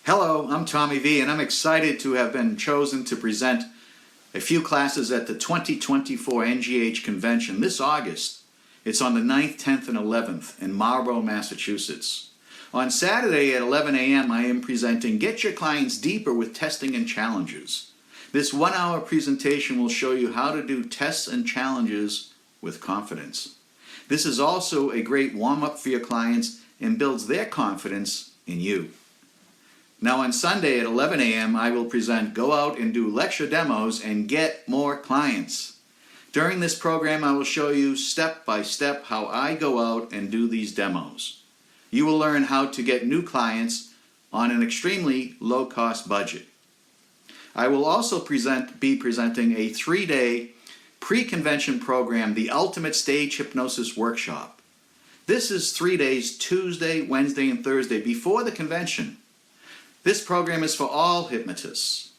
Hello, I'm Tommy Vee, and I'm excited to have been chosen to present a few classes at the 2024 NGH Convention this August. It's on the 9th, 10th, and 11th in Marlborough, Massachusetts. On Saturday at 11 a.m. I am presenting Get Your Clients Deeper with Testing and Challenges. This 1-hour presentation will show you how to do tests and challenges with confidence. This is also a great warm-up for your clients and builds their confidence in you. Now on Sunday at 11 a.m. I will present Go Out and Do Lecture Demos and Get More Clients. During this program I will show you step by step how I go out and do these demos. You will learn how to get new clients on an extremely low-cost budget. I will also be presenting a 3-day pre-convention program, the Ultimate Stage Hypnosis Workshop. This is 3 days, Tuesday, Wednesday, and Thursday before the convention. This program is for all hypnotists.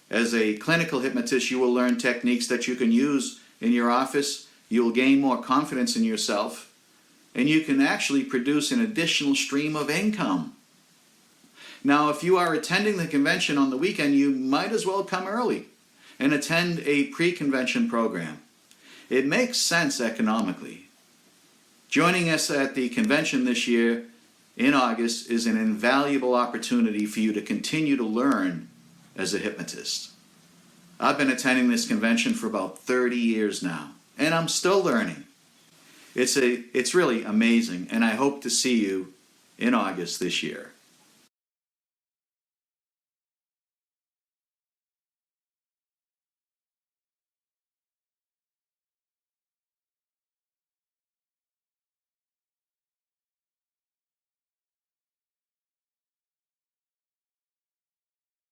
As a clinical hypnotist, you will learn techniques that you can use in your office. You will gain more confidence in yourself, and you can actually produce an additional stream of income. Now, if you are attending the convention on the weekend, you might as well come early and attend a pre-convention program. It makes sense economically. Joining us at the convention this year in August is an invaluable opportunity for you to continue to learn as a hypnotist. I've been attending this convention for about 30 years now, and I'm still learning. It's really amazing, and I hope to see you in August this year.